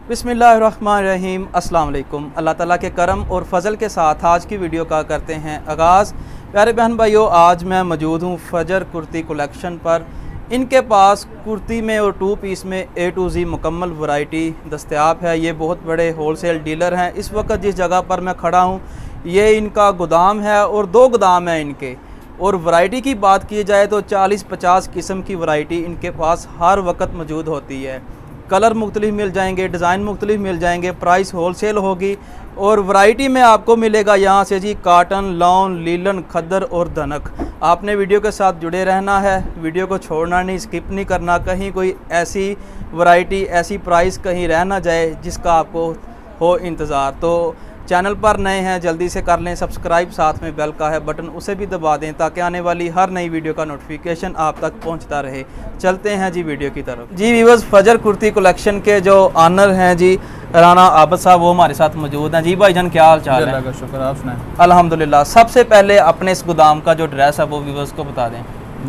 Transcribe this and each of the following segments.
बिस्मिल्लाहिर्रहमानिर्रहीम। अस्सलाम वालेकुम। अल्लाह ताला के करम और फ़ज़ल के साथ आज की वीडियो का करते हैं आगाज़। प्यारे बहन भाइयों, आज मैं मौजूद हूँ फ़जर कुर्ती कलेक्शन पर। इनके पास कुर्ती में और 2 पीस में A to Z मुकम्मल वैरायटी दस्तयाब है। ये बहुत बड़े होलसेल डीलर हैं। इस वक्त जिस जगह पर मैं खड़ा हूँ ये इनका गोदाम है और 2 गोदाम हैं इनके। और वैरायटी की बात की जाए तो 40-50 किस्म की वैरायटी इनके पास हर वक्त मौजूद होती है। कलर मुख्तलिफ मिल जाएंगे, डिज़ाइन मुख्तलिफ मिल जाएंगे, प्राइस होलसेल होगी। और वैरायटी में आपको मिलेगा यहाँ से जी काटन, लॉन, लीलन, खद्दर और धनक। आपने वीडियो के साथ जुड़े रहना है, वीडियो को छोड़ना नहीं, स्किप नहीं करना। कहीं कोई ऐसी वैरायटी, ऐसी प्राइस कहीं रह ना जाए जिसका आपको हो इंतज़ार। तो चैनल पर नए हैं जल्दी से कर लें सब्सक्राइब, साथ में बेल का है बटन उसे भी दबा दें ताकि आने वाली हर नई वीडियो का नोटिफिकेशन आप तक पहुंचता रहे। चलते हैं जी वीडियो की तरफ। जी व्यूअर्स, फजर कुर्ती कलेक्शन के जो ऑनर हैं जी राना आबद साहब, वो हमारे साथ मौजूद हैं। जी भाईजान, क्या हाल चाल है? शुक्र, आप सुनाएं। अल्हम्दुलिल्लाह। सबसे पहले अपने इस गोदाम का जो एड्रेस है वो व्यूअर्स को बता दें।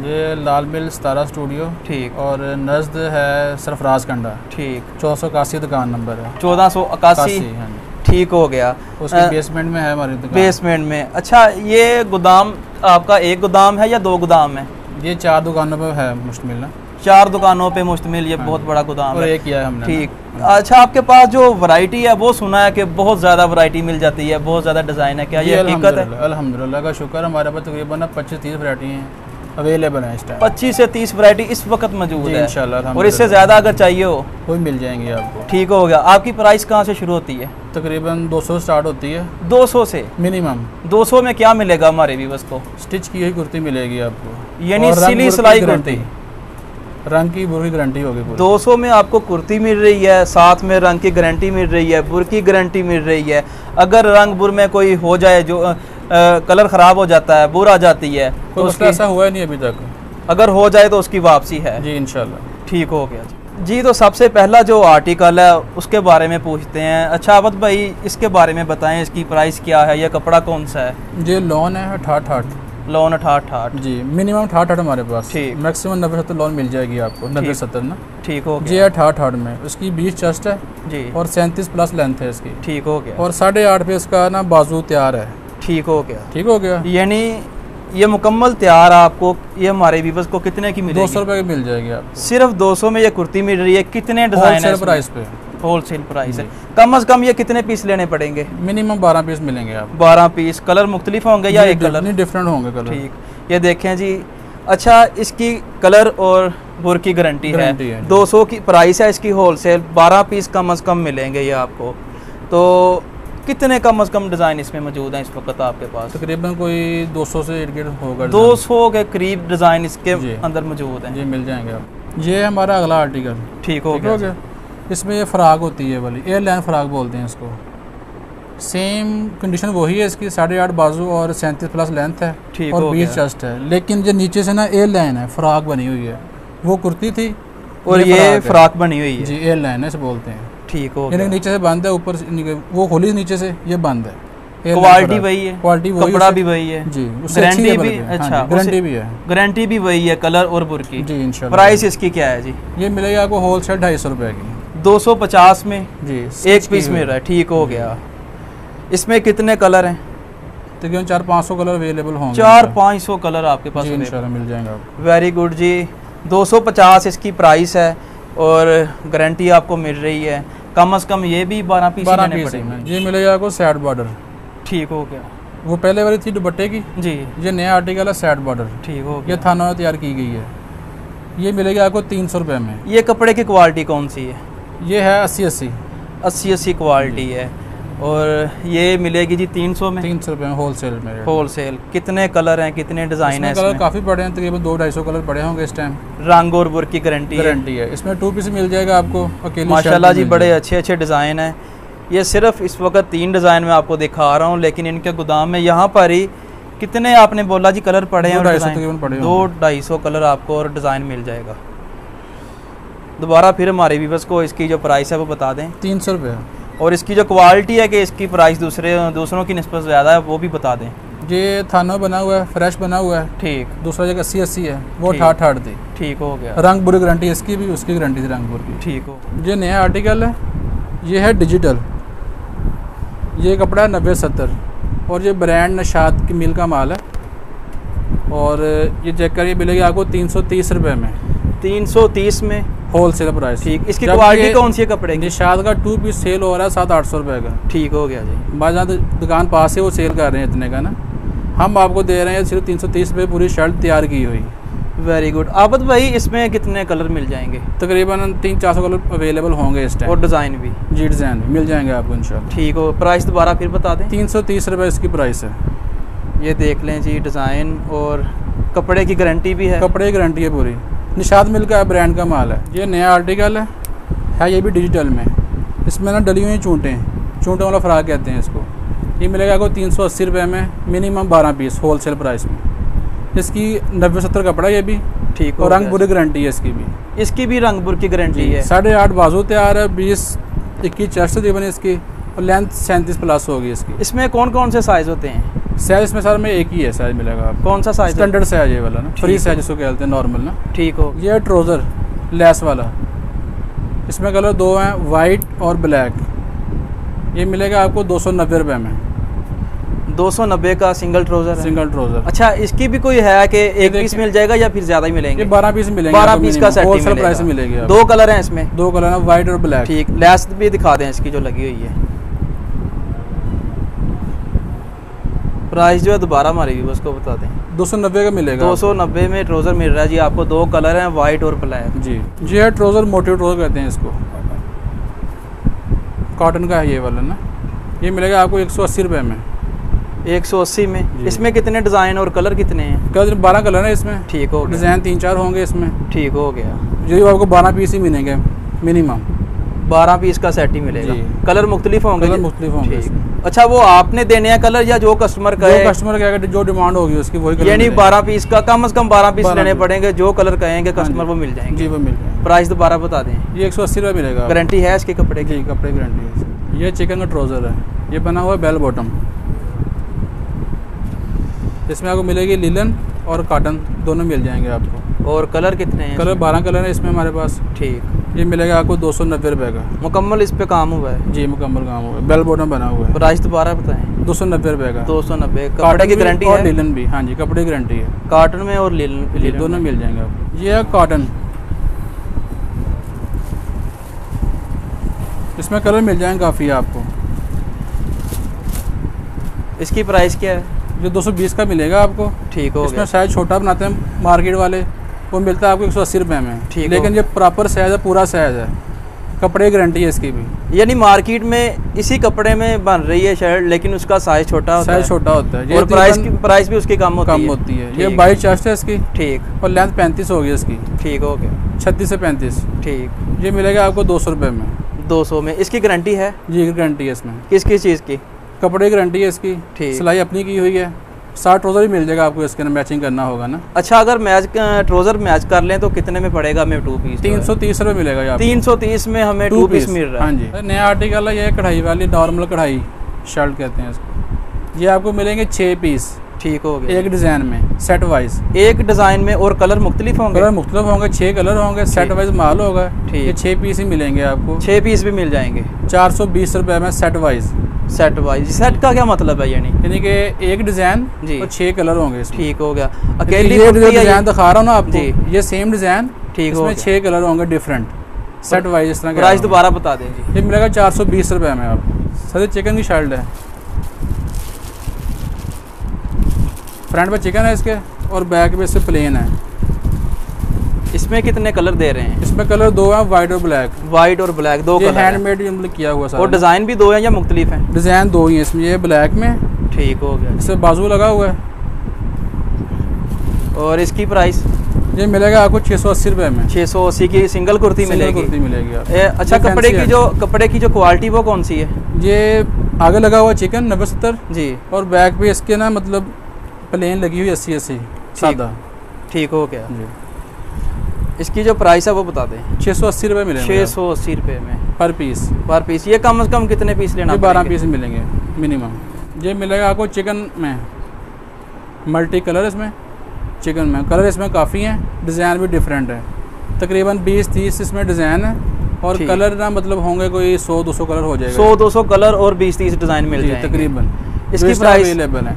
ये लाल मिल 17 स्टूडियो, ठीक। और नज़द है सरफराज कंडा, ठीक। 1481 दुकान नंबर है, 1481। ठीक हो गया। उसके बेसमेंट में है हमारी दुकान। बेसमेंट में। अच्छा, ये गोदाम आपका एक गोदाम है या 2 गोदाम है? ये 4 दुकानों पे है मुश्तमिल ना। 4 दुकानों पे मुश्तमिल ये बहुत बड़ा गोदाम और है। एक किया है हमने। ठीक। अच्छा, आपके पास जो वैरायटी है वो सुना है कि बहुत ज़्यादा वैरायटी मिल जाती है, बहुत ज़्यादा डिज़ाइन है, क्या ये हकीकत है? अल्हम्दुलिल्लाह का शुक्र, हमारे पास तकरीबन 25-30 वैरायटी हैं अवेलेबल है इस टाइम। 25 से 30 वैरायटी इस वक्त मौजूद है इंशाल्लाह। और इससे ज़्यादा अगर चाहिए हो कोई मिल जाएंगे आपको। ठीक हो गया। आपकी प्राइस कहाँ से शुरू होती है? तकरीबन 200 स्टार्ट होती है। 200 से मिनिमम। 200 में क्या मिलेगा हमारे व्यूअर्स को? स्टिच की हुई कुर्ती मिलेगी आपको, यानी सिली सिलाई कुर्ती, रंग की बुर की गारंटी होगी। 200 में आपको कुर्ती मिल रही है, साथ में रंग की गारंटी मिल रही है, बुर की गारंटी मिल रही है। अगर रंग बुर में कोई हो जाए, जो कलर ख़राब हो जाता है, बुर आ जाती है, तो उसका ऐसा हुआ ही नहीं अभी तक। अगर हो जाए तो उसकी वापसी है जी इंशाल्लाह। ठीक हो गया जी। तो सबसे पहला जो आर्टिकल है उसके बारे में पूछते हैं। अच्छा आबद भाई, इसके बारे में बताएं, इसकी प्राइस क्या है, यह कपड़ा कौन सा है? ये लोन है 68। लोन 68 जी, मिनिमम 68 हमारे पास। ठीक। मैक्सिमम 90-70 लोन मिल जाएगी आपको, 90-70 ना। ठीक हो गया। जी 68 में उसकी 20 चेस्ट है जी, और 37 प्लस लेंथ है इसकी। ठीक हो गया। और 8.5 पे इसका ना बाजू तैयार है। ठीक हो गया। ठीक हो गया। यानी ये मुकम्मल तैयार आपको, ये हमारे व्यूअर्स को कितने की मिलेगी? 200 रुपये की मिल जाएगी आपको। सिर्फ 200 में ये कुर्ती मिल रही है। कितने डिज़ाइन है? प्राइस पे होलसेल प्राइस है। कम से कम ये कितने पीस लेने पड़ेंगे? मिनिमम 12 पीस मिलेंगे आप। 12 पीस। कलर मुख्तलिफ होंगे या एक कलर? नहीं, डिफरेंट होंगे कलर। ठीक, ये देखें जी। अच्छा, इसकी कलर और बुर की गारंटी है। 200 की प्राइस है इसकी होलसेल। 12 पीस कम से कम मिलेंगे ये आपको। तो कितने कम से कम डिज़ाइन इसमें मौजूद हैं इस वक्त आपके पास? तकरीबन कोई 200 से इर्द गिर्द होगा। 200 के करीब डिज़ाइन इसके अंदर मौजूद हैं। जी मिल जाएंगे आप। ये हमारा अगला आर्टिकल। ठीक हो गया। इसमें ये फ्राक होती है वाली, एयर लाइन फ्राक बोलते हैं इसको। सेम कंडीशन वही है इसकी, 8.5 बाजू और 37 प्लस लेंथ है। ठीक और 20 चेस्ट है। लेकिन जो नीचे से ना एयर लाइन है, फ्राक बनी हुई है। वो कुर्ती थी और ये फ्राक बनी हुई है। जी, एयर लाइन है इसे बोलते हैं। ठीक हो गया। नीचे से बंद है, ऊपर वो खोली नीचे से, ये बंद है। क्वालिटी वही है, क्वालिटी वही, कपड़ा भी वही है जी, गारंटी भी। अच्छा, गारंटी भी है, गारंटी भी वही है, कलर और बुर की जी इंशाल्लाह। प्राइस इसकी क्या है जी? ये मिलेगा आपको होलसेल 250 रुपये की। 250 में जी एक पीस मिल रहा है। ठीक हो गया। इसमें कितने कलर हैं? तकरीबन 400-500 कलर अवेलेबल होंगे। 400-500 कलर आपके पास इंशाल्लाह मिल जाएंगे आपको। वेरी गुड जी। 250 इसकी प्राइस है और गारंटी आपको मिल रही है। कम से कम ये भी 12 पीस लेने पड़ेंगे। ये मिलेगा आपको साइड बॉर्डर। ठीक हो गया। वो पहले वाली थी दुपट्टे की जी, ये नया आर्टिकल है साइड बॉर्डर। ठीक हो गया। ये थाना में तैयार की गई है। ये मिलेगा आपको 300 रुपये में। ये कपड़े की क्वालिटी कौन सी है? ये है 80-80 80 क्वालिटी है और ये मिलेगी जी 300 में। 300 रुपये में होलसेल में। होलसेल। कितने कलर हैं, कितने डिज़ाइन हैं? कलर काफ़ी बड़े हैं, तकरीबन 200-250 कलर पड़े होंगे इस टाइम। रंग और बुर की गारंटी है। इसमें 2 पीस मिल जाएगा आपको अकेले। माशाल्लाह जी, बड़े अच्छे अच्छे डिज़ाइन हैं। ये सिर्फ इस वक्त 3 डिज़ाइन में आपको दिखा रहा हूँ, लेकिन इनके गोदाम में यहाँ पर ही कितने आपने बोला जी कलर पड़े हैं? 200-250 कलर आपको और डिज़ाइन मिल जाएगा। दोबारा फिर हमारे व्यूअर्स को इसकी जो प्राइस है वो बता दें। 300 रुपये। और इसकी जो क्वालिटी है कि इसकी प्राइस दूसरों की निस्बत ज़्यादा है, वो भी बता दें। ये थाना बना हुआ है, फ्रेश बना हुआ है। ठीक। दूसरा जगह 80-80 है, वो 68 थी। ठीक हो गया। रंग बुरी गारंटी इसकी भी, उसकी गारंटी थी रंग बुर की। ठीक हो। ये नया आर्टिकल है, ये है डिजिटल, ये कपड़ा है 90-70 और ये ब्रांड नशात की मिल का माल है। और ये चेक करिए, मिलेगी आपको 330 रुपये में। 330 में होल सेल प्राइस। ठीक। इसकी क्वालिटी कौन सी है कपड़े की? निशात का 2 पीस सेल हो रहा है 700-800 रुपये का। ठीक हो गया जी। बाजार दुकान पास है वो सेल कर रहे हैं इतने का ना, हम आपको दे रहे हैं सिर्फ 330 रुपये पूरी शर्ट तैयार की हुई। Very good. आबद भाई इसमें कितने कलर मिल जाएंगे? तकरीबन 300-400 कलर अवेलेबल होंगे इस टाइम। और डिज़ाइन भी? जी डिज़ाइन भी मिल जाएंगे आपको इंशाल्लाह। ठीक हो। प्राइस दोबारा फिर बता दें। 330 रुपये इसकी प्राइस है। ये देख लें जी डिज़ाइन, और कपड़े की गारंटी भी है? कपड़े की गारंटी है पूरी। निशात मिल का ब्रांड का माल है। ये नया आर्टिकल है ये भी डिजिटल में। इसमें ना डली हुई चूंटों वाला फ्राक कहते हैं इसको। ये मिलेगा आपको 380 रुपये में, minimum 12 piece wholesale price में। इसकी 90-70 कपड़ा ये भी। ठीक। और रंग बुरी गारंटी है इसकी भी। इसकी भी रंग बुर की गारंटी है। 8.5 बाजू तैयार है, 20-21 चेस्ट तकरीबन इसकी, और लेंथ 37+ होगी इसकी। इसमें कौन कौन से साइज़ होते हैं? साइज इसमें सर में एक ही है साइज मिलेगा आपको। कौन सा साइज? स्टैंडर्ड साइज ये वाला ना, फ्री साइज जिसको कहते हैं नॉर्मल ना। ठीक हो। ये ट्राउज़र लेस वाला, इसमें कलर 2 हैं, वाइट और ब्लैक। ये मिलेगा आपको 290 रुपये में। 290 का सिंगल ट्राउज़र है? Single trouser. अच्छा, इसकी भी कोई है कि एक पीस मिल जाएगा या फिर ज़्यादा ही मिलेंगे? ये 12 पीस मिलेंगे। 12 पीस का सेट होलसेल प्राइस मिलेगी। 2 कलर हैं इसमें? 2 कलर हैं, वाइट और ब्लैक। ठीक। लेस भी दिखा दें इसकी जो लगी हुई है। प्राइस जो है दोबारा हमारे व्यूअर्स को बता दें। 290 का मिलेगा। 290 में ट्राउज़र मिल रहा है जी आपको। 2 कलर हैं, वाइट और ब्लैक। जी ये है ट्राउज़र, मोटे ट्राउज़र कहते हैं इसको। कॉटन का है ये वाला ना। ये मिलेगा आपको 180 रुपये में। 180 में। इसमें कितने डिज़ाइन और कलर कितने हैं? कलर 12 कलर है इसमें। ठीक हो। डिज़ाइन 3-4 होंगे इसमें। ठीक हो गया। जो आपको 12 पीस ही मिलेंगे मिनिमम। 12 पीस का सेट ही मिलेगा। कलर मुख्तलिफ होंगे? कलर मुख्तलिफ होंगे। अच्छा, वो आपने देने हैं कलर या जो कस्टमर कहे? जो कस्टमर कहेगा, जो डिमांड होगी उसकी वही कलर। यानी 12 पीस का कम से कम 12 पीस लेने पड़ेंगे, जो कलर कहेंगे कस्टमर वो मिल जाएंगे? जी वो मिल जाएंगे। प्राइस दोबारा बता दें। ये 180 रुपये मिलेगा। गारंटी है इसके कपड़े की? कपड़े की गारंटी है। ये चिकन का ट्राउज़र है, ये बना हुआ है बेल बॉटम। इसमें आपको मिलेगी लिलन और कॉटन, दोनों मिल जाएंगे आपको। और कलर कितने हैं? कलर 12 कलर है इसमें हमारे पास। ठीक। ये मिलेगा आपको 290 रुपये का। मुकम्मल इस पे काम हुआ है? जी मुकम्मल काम हुआ है, बेल बॉटम बना हुआ है। प्राइस दोबारा बताएं। 290 रुपये का। 290। कपड़े की गारंटी है? और लिलन भी। हाँ जी, कपड़े की गारंटी है। कॉटन में और लिलन दोनों मिल जाएंगे आपको। ये है कॉटन, इसमें कलर मिल जाएंगे काफ़ी आपको। इसकी प्राइस क्या है? जो 220 का मिलेगा आपको। ठीक हो। इसमें साइज छोटा बनाते हैं मार्केट वाले, वो मिलता है आपको 180 रुपये में। ठीक। लेकिन ये प्रॉपर साइज है, पूरा साइज है, कपड़े की गारंटी है इसकी भी। यानी मार्केट में इसी कपड़े में बन रही है शर्ट, लेकिन उसका साइज छोटा होता है। साइज छोटा होता है। और प्राइस भी उसकी कम होती है। ये 22 चेस्ट है इसकी। ठीक। और लेंथ 35 होगी इसकी। ठीक हो गया। 36 से 35। ठीक। ये मिलेगा आपको 200 रुपये में। 200 में। इसकी गारंटी है? जी गारंटी है इसमें। किस किस चीज़ की? कपड़े की गारंटी है इसकी। ठीक। सिलाई अपनी की हुई है। 60 ट्राउज़र ही मिल जाएगा आपको, इसके अंदर मैचिंग करना होगा ना। अच्छा, अगर ट्राउज़र मैच कर लें तो कितने में पड़ेगा हमें 2 पीस? 330 रुपये मिलेगा। 330 में हमें 2 पीस मिल रहा है। हाँ जी। नया आर्टिकल है ये, कढ़ाई वाली नॉर्मल कढ़ाई शर्ट कहते हैं इसको। ये आपको मिलेंगे 6 पीस। ठीक हो गया। एक डिज़ाइन में सेट वाइज। एक डिज़ाइन में। और कलर मुख्तलिफ होंगे? कलर मुख्तलिफ होंगे, 6 कलर होंगे, सेट वाइज माल होगा। ठीक। ये 6 पीस ही मिलेंगे आपको। 6 पीस भी मिल जाएंगे। 420 रुपये में set wise. Set wise. Set का क्या मतलब है? यानी कि एक डिज़ाइन और 6 कलर होंगे इसमें। ठीक हो गया। अकेली ये डिज़ाइन दिखा रहा हूँ ना आपको, ये सेम डिज़ाइन। ठीक हो। इसमें 6 कलर होंगे डिफरेंट, सेट वाइज इस तरह। प्राइस दोबारा बता दें जी। ये मिलेगा 420 रुपये में आपको। सर चिकन की शर्ट है, फ्रंट पे चिकन है इसके और बैक पे इससे प्लेन है। इसमें कितने कलर दे रहे हैं? इसमें कलर 2 हैं, वाइट और ब्लैक। वाइट और ब्लैक 2 कलर। हैंडमेड मतलब किया हुआ सारा। और डिज़ाइन भी 2 हैं या मुख्तलिफ हैं? डिज़ाइन 2 ही है इसमें। ये ब्लैक में। ठीक हो गया। इससे बाजू लगा हुआ है। और इसकी प्राइस? ये मिलेगा आपको 680 रुपये में। 680 की सिंगल कुर्ती मिलेगी? कुर्ती मिलेगी। अच्छा, कपड़े की जो क्वालिटी वो कौन सी है? ये आगे लगा हुआ चिकन 90-70 जी, और बैक पे इसके ना मतलब प्लेन लगी हुई 80-80 सादा। ठीक हो गया जी। इसकी जो प्राइस है वो बता दें। 680 रुपये मिलेंगे। 680 रुपये में पर पीस। पर पीस। ये कम से कम कितने पीस लेना? 12 पीस मिलेंगे मिनिमम। ये मिलेगा आपको चिकन में, मल्टी कलर इसमें चिकन में। कलर इसमें काफ़ी हैं, डिज़ाइन भी डिफरेंट है। तकरीबन 20-30 इसमें डिज़ाइन है और कलर ना मतलब होंगे कोई 100-200 कलर हो जाएगा, 100-200 कलर और 20-30 डिज़ाइन मिल जाएंगे तकरीबन। इसकी प्राइस अवेलेबल है,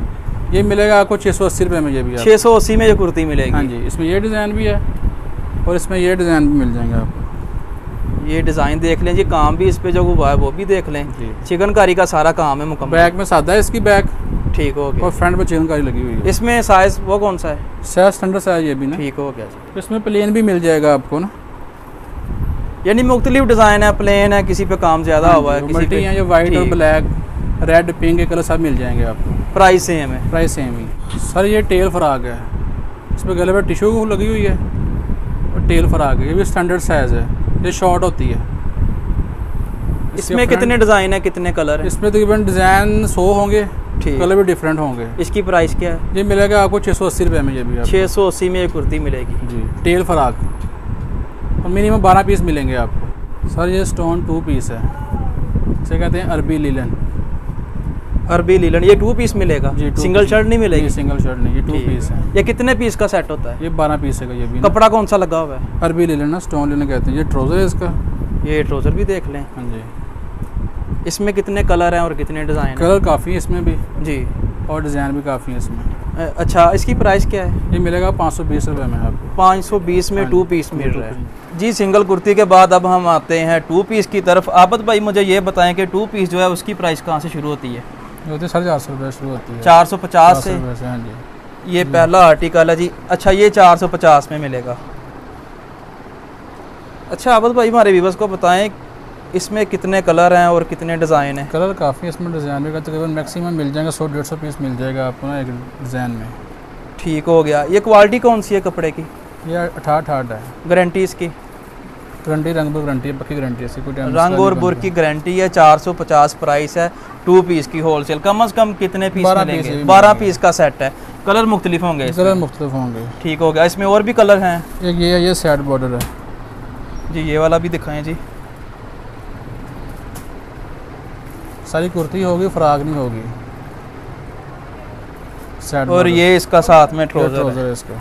ये मिलेगा आपको 680 रुपये में। ये भी 680 में ये कुर्ती मिलेगी। हाँ जी, इसमें ये डिज़ाइन भी है और इसमें ये डिज़ाइन भी मिल जाएंगे आपको। ये डिज़ाइन देख लें जी, काम भी इस पे जो हुआ है वो भी देख लें। चिकनकारी का सारा काम है मुकम्मल। बैक में सादा है इसकी बैक, ठीक हो गया, और फ्रंट पे चिकनकारी लगी हुई है। इसमें साइज वो कौन सा है? साइज स्टैंडर्ड साइज ये भी ना, ठीक हो गया। इसमें प्लेन भी मिल जाएगा आपको ना, यानी मुख्तलिफ डिज़ाइन है, प्लेन है, किसी पे काम ज़्यादा हुआ है, किसी पे है जो वाइट और ब्लैक, रेड, पिंक के कलर सब मिल जाएंगे आपको। प्राइस सेम है? प्राइस सेम ही सर। ये टेल फ्राक है, इसमें गले पे टिश्यू लगी हुई है और टेल फ्राक है, ये भी स्टैंडर्ड साइज़ है, ये शॉर्ट होती है। इसमें कितने डिज़ाइन है, कितने कलर है? इसमें तकरीबन डिज़ाइन 100 होंगे, कलर भी डिफरेंट होंगे। इसकी प्राइस क्या है? ये मिलेगा आपको 680 रुपये में। ये भी 680 में ये कुर्ती मिलेगी जी, टेल फ्राक, और मिनिमम 12 पीस मिलेंगे आपको। सर ये स्टोन 2 पीस है, इसे कहते हैं अरबी लीलन। अरबी लीलन, ये 2 पीस मिलेगा जी, सिंगल शर्ट नहीं मिलेगी? सिंगल शर्ट नहीं, ये 2 पीस है। ये कितने पीस का सेट होता है? ये 12 पीस है। ये भी कपड़ा कौन सा लगा हुआ है? अरबी लीलन ना, स्टोन लीलन कहते हैं। ये ट्राउज़र है इसका, ये ट्राउज़र भी देख लें। हाँ जी। इसमें कितने कलर हैं और कितने डिज़ाइन? कलर काफ़ी है इसमें भी जी, और डिज़ाइन भी काफ़ी है इसमें। अच्छा, इसकी प्राइस क्या है? ये मिलेगा 520 रुपये में आपको। 520 में 2 पीस मिल रहा है जी। सिंगल कुर्ती के बाद अब हम आते हैं 2 पीस की तरफ। आबद भाई मुझे ये बताएं कि 2 पीस जो है उसकी प्राइस कहाँ से शुरू होती है? ये होती है 450 रुपये शुरू होती है। 450 से? हाँ जी। ये पहला आर्टिकल है जी। अच्छा, ये 450 में मिलेगा। अच्छा आबद भाई, हमारे व्यूअर्स को बताएं इसमें कितने कलर हैं और कितने डिज़ाइन हैं? कलर काफ़ी है इसमें, डिज़ाइन भी तकरीबन मैक्सिमम मिल जाएंगे 100-150 पीस मिल जाएगा आपको ना एक डिज़ाइन में। ठीक हो गया। ये क्वालिटी कौन सी है कपड़े की? ये 68 है। गारंटी इसकी? गारंटी रंग बुर गारंटी है, पक्की गारंटी है, कोई रंग और बुर की गारंटी है। 450 प्राइस है 2 पीस की होलसेल। कम से कम कितने पीस मिलेंगे? 12 पीस का सेट है। कलर मुख्तलिफ होंगे? कलर मुख्तलिफ होंगे। ठीक हो गया। इसमें और भी कलर हैं? एक ये है, ये साइड बॉर्डर है जी, ये वाला भी दिखाएं जी। सारी कुर्ती होगी, फ्राक नहीं होगी। और ये इसका साथ में ट्राउज़र है इसका।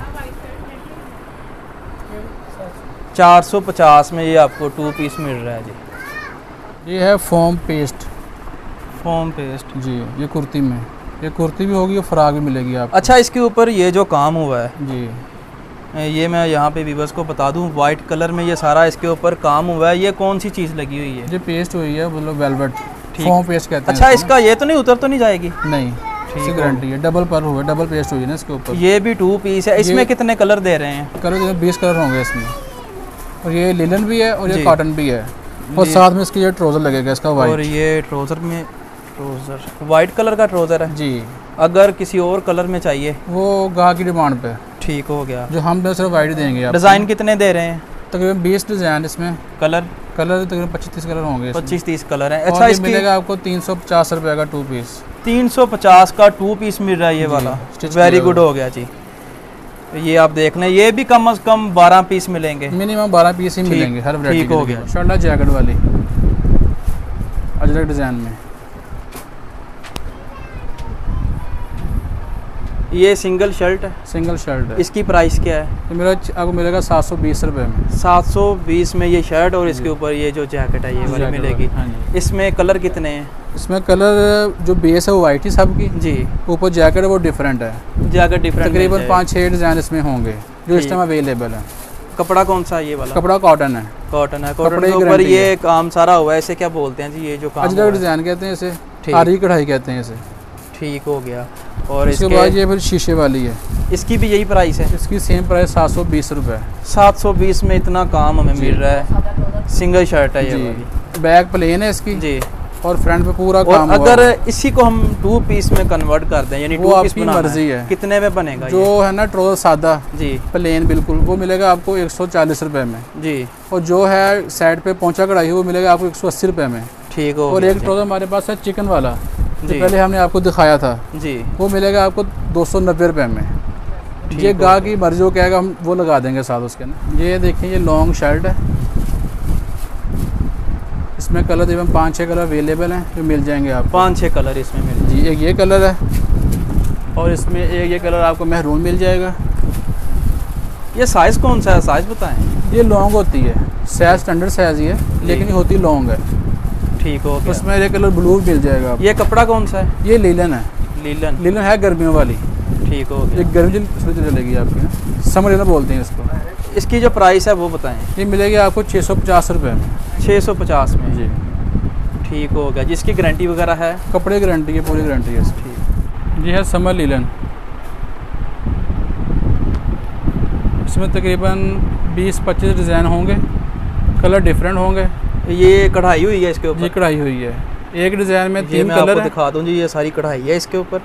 450 में ये आपको 2 पीस मिल रहा है जी। ये है फोम पेस्ट। फोम पेस्ट जी, ये कुर्ती में, ये कुर्ती भी होगी और फ्राक भी मिलेगी आपको। अच्छा, इसके ऊपर ये जो काम हुआ है जी, ये मैं यहाँ पे व्यूअर्स को बता दूँ, वाइट कलर में ये सारा इसके ऊपर काम हुआ है। ये कौन सी चीज़ लगी हुई है? ये पेस्ट हुई है, मतलब वेलवेट फोम पेस्ट कहते हैं। अच्छा, इसका ये तो नहीं उतर तो नहीं जाएगी? नहीं, इसकी गारंटी है। डबल पर हुआ, डबल पेस्ट हुई है ना इसके ऊपर। ये भी 2 पीस है। इसमें कितने कलर दे रहे हैं? कलर 20 कलर होंगे इसमें, और ये लिलन भी है और ये कॉटन भी है, और साथ में इसकी ये ट्राउज़र लगेगा इसका वाइट। और ये ट्राउज़र में, ट्राउज़र वाइट कलर का ट्राउज़र है जी। अगर किसी और कलर में चाहिए वो गाहक की डिमांड पे। ठीक हो गया। जो हम सिर्फ वाइट देंगे आपको। डिज़ाइन कितने दे रहे हैं? तकरीबन 20 डिज़ाइन इसमें। कलर तकरीबन 25-30 कलर होंगे। 25-30 कलर हैं। अच्छा, इसकी मिलेगा आपको 350 रुपये का 2 पीस। 350 का 2 पीस मिल रहा है ये वाला। वेरी गुड हो गया जी। ये आप देख लें, ये भी कम से कम 12 पीस मिलेंगे। मिनिमम 12 पीस ही मिलेंगे हर वैरायटी। ठीक हो गया। शर्ट जैकेट वाली अजरक डिज़ाइन में। ये सिंगल शर्ट है? सिंगल शर्ट है। इसकी प्राइस क्या है? ये मेरा आपको मिलेगा 720 रुपये में। 720 में ये शर्ट, और इसके ऊपर ये जो जैकेट है ये वाली मिलेगी। हाँ जी। इसमें कलर कितने हैं? इसमें कलर जो बेस है वो वाइट ही सबकी जी, ऊपर जैकेट है वो डिफरेंट है। जैकेट डिफरेंट, तकरीबन 5-6 डिज़ाइन इसमें होंगे जो इस टाइम अवेलेबल है। कपड़ा कौन सा है ये वाला? कपड़ा कॉटन है। कॉटन है। कॉटन के ऊपर ये काम सारा हुआ है। इसे क्या बोलते हैं जी? ये जो काम अजरक डिज़ाइन कहते हैं इसे, आरी कढ़ाई कहते हैं इसे। ठीक हो गया। और इसके बाद ये फिर शीशे वाली है। इसकी भी यही प्राइस है? इसकी सेम प्राइस 720 रुपये। 720 में इतना काम हमें मिल रहा है। सिंगल शर्ट है ये वाली। बैक प्लेन है इसकी जी, और फ्रंट पे पूरा काम। अगर इसी को हम 2 पीस में कन्वर्ट कर दें, यानी 2 पीस बनाना मर्जी है, कितने में बनेगा? जो है ना ट्राउज़र सादा जी प्लेन बिल्कुल, वो मिलेगा आपको 140 रुपये में जी, और जो है साइड पे पोंचा कढ़ाई वो मिलेगा आपको 180 रुपये में। ठीक हो। और एक ट्राउज़र हमारे पास है चिकन वाला, जो पहले हमने आपको दिखाया था जी, वो मिलेगा आपको 290 रुपये में। ये गाहक की मर्जी हो कहेगा हम वो लगा देंगे साथ उसके ना। ये देखिए, ये लॉन्ग शर्ट है, इसमें कलर तकरीबन 5-6 कलर अवेलेबल हैं जो मिल जाएंगे आप। 5-6 कलर इसमें मिल जी। एक ये कलर है, और इसमें एक ये कलर आपको महरून मिल जाएगा, ये साइज़ कौन सा है, साइज़ बताएं। ये लॉन्ग होती है, साइज स्टैंडर्ड साइज ही है, लेकिन ये होती लॉन्ग है। ठीक हो गया। उसमें ये कलर ब्लू मिल जाएगा। ये कपड़ा कौन सा है? ये लीलन है। लीलन है गर्मियों वाली। ठीक हो गया। ये गर्मी चलेगी आपकी ना, समर लीलन बोलते हैं इसको। इसकी जो प्राइस है वो बताएं। ये मिलेगी आपको 650 रुपये में। 650 में जी। ठीक हो गया। जिसकी गारंटी वगैरह है? कपड़े की गारंटी है, पूरी गारंटी है इसकी। ठीक। ये है समर लीलन। इसमें तकरीबन 20-25 डिज़ाइन होंगे, कलर डिफरेंट होंगे। ये कढ़ाई हुई है इसके ऊपर? ये कढ़ाई हुई है। एक डिज़ाइन में 3 कलर है। दिखा दूँ जी, ये सारी कढ़ाई है इसके ऊपर।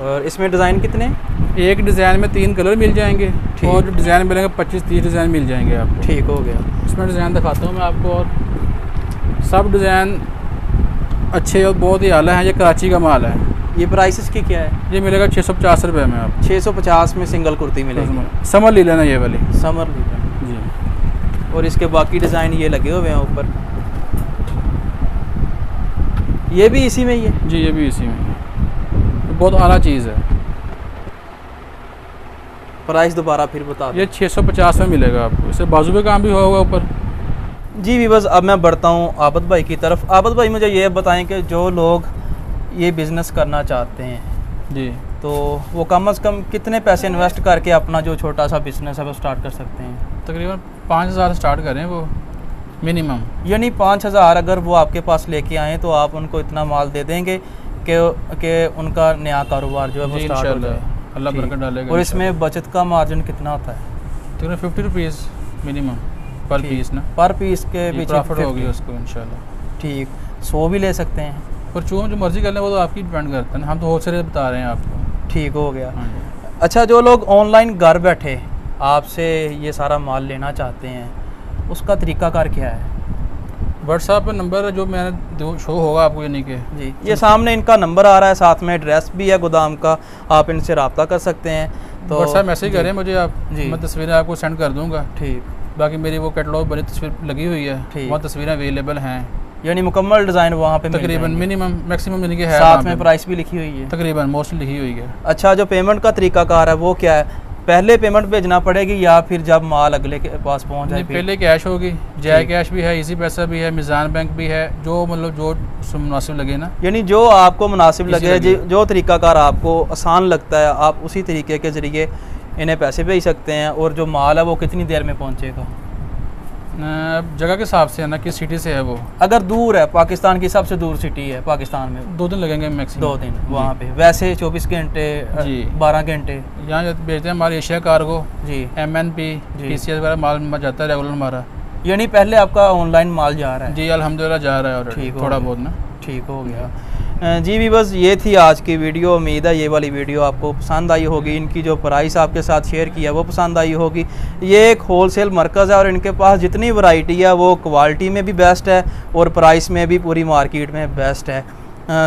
और इसमें डिज़ाइन कितने? एक डिज़ाइन में 3 कलर मिल जाएंगे और जो डिज़ाइन मिलेंगे 25-30 डिज़ाइन मिल जाएंगे आपको। ठीक हो गया। इसमें डिज़ाइन दिखाता हूँ मैं आपको, और सब डिज़ाइन अच्छे और बहुत ही आला है। ये कराची का माल है। ये प्राइस इसकी क्या है? ये मिलेगा 650 रुपये में आपको। 650 में सिंगल कुर्ती मिलेगी। समर लीलन है ये वाली। समर लीलन जी। और इसके बाकी डिज़ाइन ये लगे हुए हैं ऊपर। ये भी इसी में ही है? जी, ये भी इसी में है। बहुत आला चीज़ है। प्राइस दोबारा फिर बता दें। ये 650 में मिलेगा आपको। इससे बाजू पे काम भी होगा ऊपर। जी वीवर्स, अब मैं बढ़ता हूँ आबद भाई की तरफ। आबद भाई मुझे ये बताएं कि जो लोग ये बिज़नेस करना चाहते हैं जी, तो वो कम से कम कितने पैसे इन्वेस्ट करके अपना जो छोटा सा बिज़नेस है वो स्टार्ट कर सकते हैं? तकरीबन 5000 स्टार्ट करें वो मिनिमम। यानी 5000 अगर वो आपके पास लेके आएँ तो आप उनको इतना माल दे देंगे कि उनका नया कारोबार जो है वो स्टार्ट हो जाए। अल्लाह बरकत डालेगा। और इसमें बचत का मार्जिन कितना होता है? तकरीबन 50 रुपीज़ मिनिमम पर पीस ना। पर पीस के पीछे प्रॉफिट होगी उसको इंशाल्लाह। ठीक। 100 भी ले सकते हैं? परचून जो मर्ज़ी कर लें वो तो आपकी डिपेंड करता है, हम तो होलसेल बता रहे हैं आपको। ठीक हो गया। अच्छा, जो लोग ऑनलाइन घर बैठे आपसे ये सारा माल लेना चाहते हैं उसका तरीकाकार क्या है? व्हाट्सएप पर नंबर जो मैंने शो होगा आपको, यानी कि जी ये सामने इनका नंबर आ रहा है, साथ में एड्रेस भी है गोदाम का, आप इनसे रब्ता कर सकते हैं। तो व्हाट्सएप मैसेज करें मुझे आप जी, मैं तस्वीरें आपको सेंड कर दूँगा। ठीक। बाकी मेरी वो कैटलॉग बनी तस्वीर लगी हुई है, वहाँ तस्वीरें अवेलेबल हैं। यानी मुकम्मल डिज़ाइन वहाँ पे तकरीबन मिनिमम मैक्सिमम यानी कि है। साथ में प्राइस भी लिखी हुई है तकरीबन, मोस्टली लिखी हुई है। अच्छा, जो पेमेंट का तरीकाकार है वो क्या है? पहले पेमेंट भेजना पड़ेगी या फिर जब माल अगले के पास पहुंच जाए? पहले कैश होगी, जय कैश भी है, इजी पैसा भी है, मिज़ान बैंक भी है, जो मतलब जो मुनासिब लगे ना। यानी जो आपको मुनासिब लगे, जो तरीकाकार आपको आसान लगता है आप उसी तरीके के ज़रिए इन्हें पैसे भेज सकते हैं। और जो माल है वो कितनी देर में पहुँचेगा? जगह के हिसाब से है ना, किस सिटी से है वो। अगर दूर है, पाकिस्तान की सबसे दूर सिटी है पाकिस्तान में, 2 दिन लगेंगे मैक्सिमम। 2 दिन वहाँ पे। वैसे 24 घंटे जी, 12 घंटे यहाँ भेजते हैं हमारे एशिया कार्गो जी, MNP TCS वगैरह माल जाता है रेगुलर हमारा। यानी पहले आपका ऑनलाइन माल जा रहा है? जी अल्हम्दुलिल्लाह जा रहा है, और ठीक, थोड़ा बहुत ना। ठीक हो गया। जी भी बस ये थी आज की वीडियो। उम्मीद है ये वाली वीडियो आपको पसंद आई होगी। इनकी जो प्राइस आपके साथ शेयर किया वो पसंद आई होगी। ये एक होलसेल मरकज़ है और इनके पास जितनी वैरायटी है वो क्वालिटी में भी बेस्ट है और प्राइस में भी पूरी मार्केट में बेस्ट है।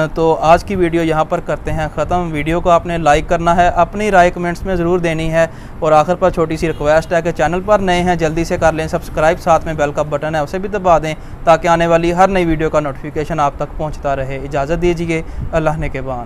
तो आज की वीडियो यहाँ पर करते हैं ख़त्म। वीडियो को आपने लाइक करना है, अपनी राय कमेंट्स में ज़रूर देनी है और आखिर पर छोटी सी रिक्वेस्ट है कि चैनल पर नए हैं जल्दी से कर लें सब्सक्राइब, साथ में बेल का बटन है उसे भी दबा दें ताकि आने वाली हर नई वीडियो का नोटिफिकेशन आप तक पहुँचता रहे। इजाज़त दीजिए, अल्लाह ने के बाद।